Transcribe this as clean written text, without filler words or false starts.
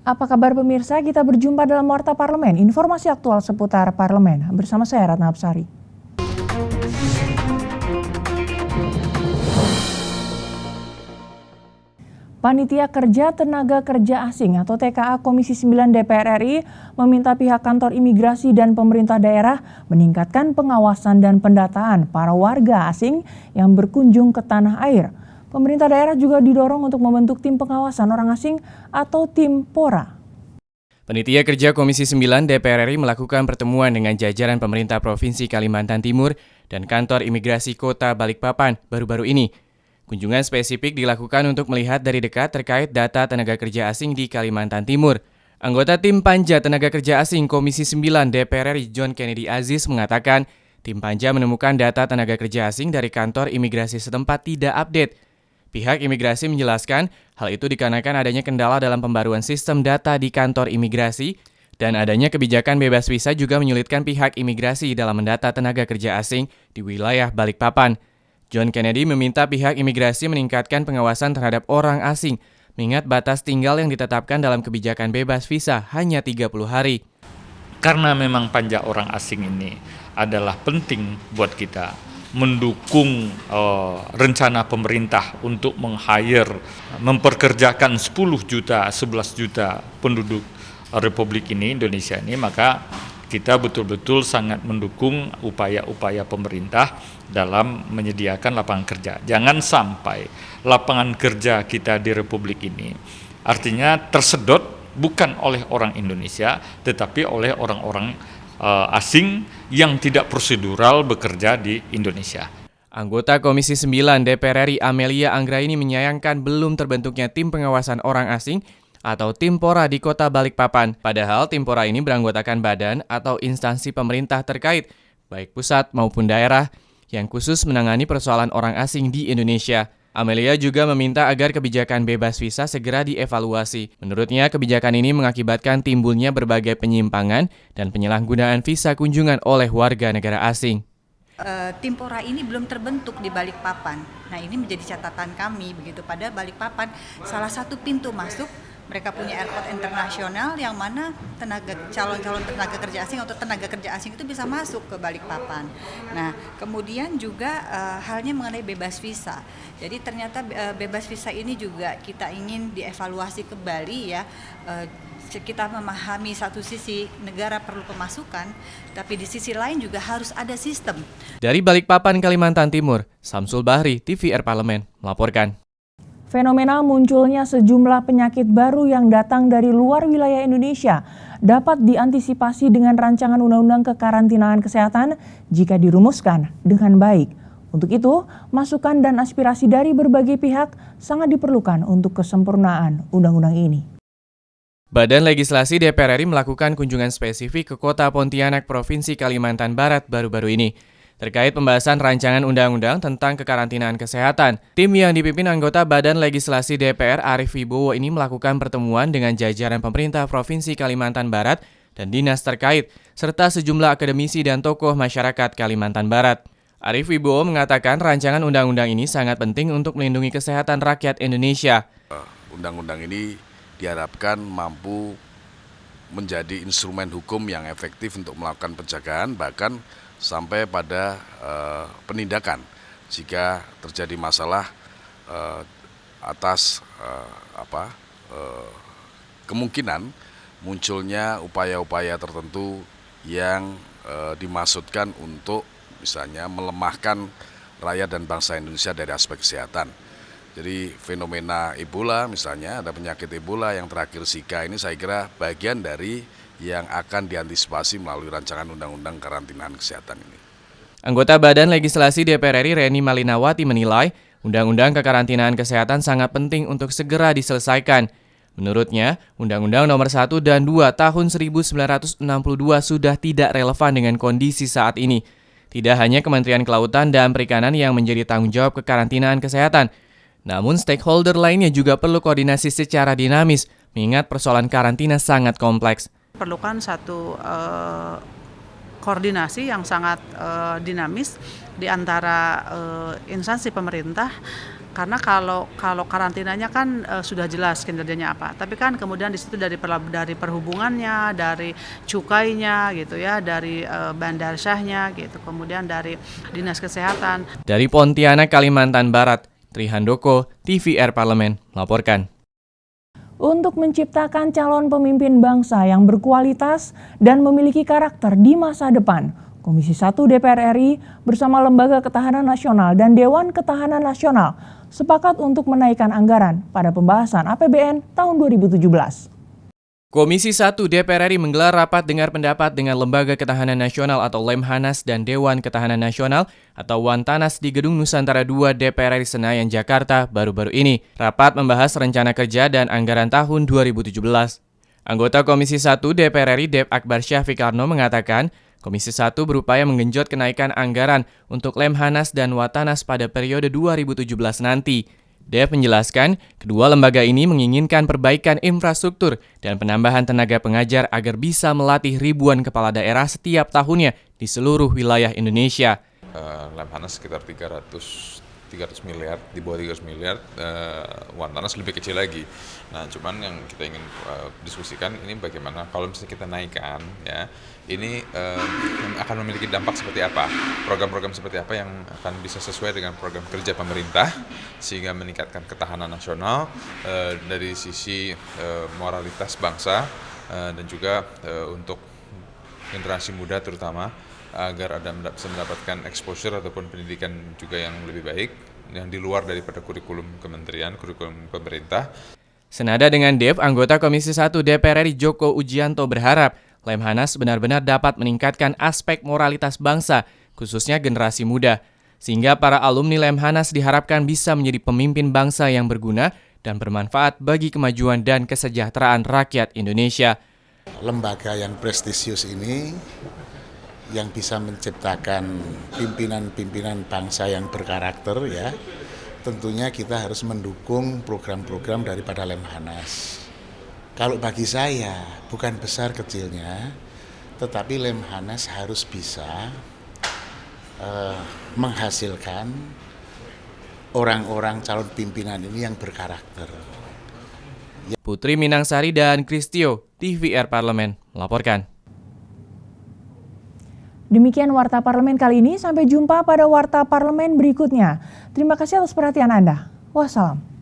Apa kabar pemirsa? Kita berjumpa dalam Warta Parlemen, informasi aktual seputar parlemen. Bersama saya Ratna Absari. Panitia Kerja Tenaga Kerja Asing atau TKA Komisi 9 DPR RI meminta pihak kantor imigrasi dan pemerintah daerah meningkatkan pengawasan dan pendataan para warga asing yang berkunjung ke tanah air. Pemerintah daerah juga didorong untuk membentuk tim pengawasan orang asing atau tim PORA. Panitia Kerja Komisi 9 DPR RI melakukan pertemuan dengan jajaran pemerintah Provinsi Kalimantan Timur dan kantor imigrasi Kota Balikpapan baru-baru ini. Kunjungan spesifik dilakukan untuk melihat dari dekat terkait data tenaga kerja asing di Kalimantan Timur. Anggota tim Panja Tenaga Kerja Asing Komisi 9 DPR RI John Kennedy Aziz mengatakan, tim Panja menemukan data tenaga kerja asing dari kantor imigrasi setempat tidak update. Pihak imigrasi menjelaskan hal itu dikarenakan adanya kendala dalam pembaruan sistem data di kantor imigrasi dan adanya kebijakan bebas visa juga menyulitkan pihak imigrasi dalam mendata tenaga kerja asing di wilayah Balikpapan. John Kennedy meminta pihak imigrasi meningkatkan pengawasan terhadap orang asing, mengingat batas tinggal yang ditetapkan dalam kebijakan bebas visa hanya 30 hari. Karena memang panja orang asing ini adalah penting buat kita mendukung rencana pemerintah untuk memperkerjakan 10 juta, 11 juta penduduk Republik ini, Indonesia ini, maka kita betul-betul sangat mendukung upaya-upaya pemerintah dalam menyediakan lapangan kerja. Jangan sampai lapangan kerja kita di Republik ini artinya tersedot bukan oleh orang Indonesia, tetapi oleh orang-orang asing yang tidak prosedural bekerja di Indonesia. Anggota Komisi 9 DPR RI Amelia Anggraini menyayangkan belum terbentuknya tim pengawasan orang asing atau tim PORA di Kota Balikpapan. Padahal tim PORA ini beranggotakan badan atau instansi pemerintah terkait, baik pusat maupun daerah, yang khusus menangani persoalan orang asing di Indonesia. Amelia juga meminta agar kebijakan bebas visa segera dievaluasi. Menurutnya, kebijakan ini mengakibatkan timbulnya berbagai penyimpangan dan penyalahgunaan visa kunjungan oleh warga negara asing. Tim PORA ini belum terbentuk di Balikpapan. Nah, ini menjadi catatan kami begitu. Pada Balikpapan salah satu pintu masuk, mereka punya airport internasional yang mana calon-calon tenaga kerja asing atau tenaga kerja asing itu bisa masuk ke Balikpapan. Nah, kemudian juga halnya mengenai bebas visa. Jadi ternyata bebas visa ini juga kita ingin dievaluasi kembali ya. Kita memahami satu sisi negara perlu pemasukan, tapi di sisi lain juga harus ada sistem. Dari Balikpapan, Kalimantan Timur, Samsul Bahri, TVR Parlemen, melaporkan. Fenomena munculnya sejumlah penyakit baru yang datang dari luar wilayah Indonesia dapat diantisipasi dengan rancangan undang-undang kekarantinaan kesehatan jika dirumuskan dengan baik. Untuk itu, masukan dan aspirasi dari berbagai pihak sangat diperlukan untuk kesempurnaan undang-undang ini. Badan Legislasi DPR RI melakukan kunjungan spesifik ke Kota Pontianak, Provinsi Kalimantan Barat baru-baru ini. Terkait pembahasan rancangan undang-undang tentang kekarantinaan kesehatan, tim yang dipimpin anggota Badan Legislasi DPR Arief Wibowo ini melakukan pertemuan dengan jajaran pemerintah Provinsi Kalimantan Barat dan dinas terkait, serta sejumlah akademisi dan tokoh masyarakat Kalimantan Barat. Arief Wibowo mengatakan rancangan undang-undang ini sangat penting untuk melindungi kesehatan rakyat Indonesia. Undang-undang ini diharapkan mampu menjadi instrumen hukum yang efektif untuk melakukan pencegahan, bahkan sampai pada penindakan jika terjadi masalah atas kemungkinan munculnya upaya-upaya tertentu yang dimaksudkan untuk misalnya melemahkan rakyat dan bangsa Indonesia dari aspek kesehatan. Jadi fenomena Ebola misalnya, ada penyakit Ebola yang terakhir Zika, ini saya kira bagian dari yang akan diantisipasi melalui rancangan undang-undang karantinaan kesehatan ini. Anggota Badan Legislasi DPR RI Reni Malinawati menilai undang-undang kekarantinaan kesehatan sangat penting untuk segera diselesaikan. Menurutnya, Undang-Undang Nomor 1 dan 2 Tahun 1962 sudah tidak relevan dengan kondisi saat ini. Tidak hanya Kementerian Kelautan dan Perikanan yang menjadi tanggung jawab kekarantinaan kesehatan, namun stakeholder lainnya juga perlu koordinasi secara dinamis, mengingat persoalan karantina sangat kompleks. Perlukan satu koordinasi yang sangat dinamis di antara instansi pemerintah. Karena kalau karantinanya kan sudah jelas kinerjanya apa, tapi kan kemudian di situ dari perhubungannya, dari cukainya gitu ya, dari bandar syahnya gitu, kemudian dari dinas kesehatan. Dari Pontianak, Kalimantan Barat, Trihandoko, TVR Parlemen melaporkan. Untuk menciptakan calon pemimpin bangsa yang berkualitas dan memiliki karakter di masa depan, Komisi 1 DPR RI bersama Lembaga Ketahanan Nasional dan Dewan Ketahanan Nasional sepakat untuk menaikkan anggaran pada pembahasan APBN tahun 2017. Komisi 1 DPR RI menggelar rapat dengar pendapat dengan Lembaga Ketahanan Nasional atau Lemhanas dan Dewan Ketahanan Nasional atau Wantanas di Gedung Nusantara 2 DPR RI Senayan, Jakarta baru-baru ini. Rapat membahas rencana kerja dan anggaran tahun 2017. Anggota Komisi 1 DPR RI Dev Akbar Syafiqarno mengatakan, Komisi 1 berupaya menggenjot kenaikan anggaran untuk Lemhanas dan Wantanas pada periode 2017 nanti. Dev menjelaskan, kedua lembaga ini menginginkan perbaikan infrastruktur dan penambahan tenaga pengajar agar bisa melatih ribuan kepala daerah setiap tahunnya di seluruh wilayah Indonesia. Lemhanas sekitar 300 miliar, di bawah 300 miliar, Wantanas lebih kecil lagi. Nah, cuman yang kita ingin diskusikan ini bagaimana kalau misalnya kita naikkan, ya, ini akan memiliki dampak seperti apa, program-program seperti apa yang akan bisa sesuai dengan program kerja pemerintah, sehingga meningkatkan ketahanan nasional dari sisi moralitas bangsa dan juga untuk generasi muda terutama, agar bisa mendapatkan exposure ataupun pendidikan juga yang lebih baik, yang di luar daripada kurikulum kementerian, kurikulum pemerintah. Senada dengan Dev, anggota Komisi 1 DPR RI Joko Ujianto berharap Lemhanas benar-benar dapat meningkatkan aspek moralitas bangsa, khususnya generasi muda, sehingga para alumni Lemhanas diharapkan bisa menjadi pemimpin bangsa yang berguna dan bermanfaat bagi kemajuan dan kesejahteraan rakyat Indonesia. Lembaga yang prestisius ini yang bisa menciptakan pimpinan-pimpinan bangsa yang berkarakter, ya, tentunya kita harus mendukung program-program daripada Lemhanas. Kalau bagi saya, bukan besar kecilnya, tetapi Lemhanas harus bisa menghasilkan orang-orang calon pimpinan ini yang berkarakter. Putri Minangsari dan Kristio, TVR Parlemen melaporkan. Demikian Warta Parlemen kali ini, sampai jumpa pada Warta Parlemen berikutnya. Terima kasih atas perhatian Anda. Wassalam.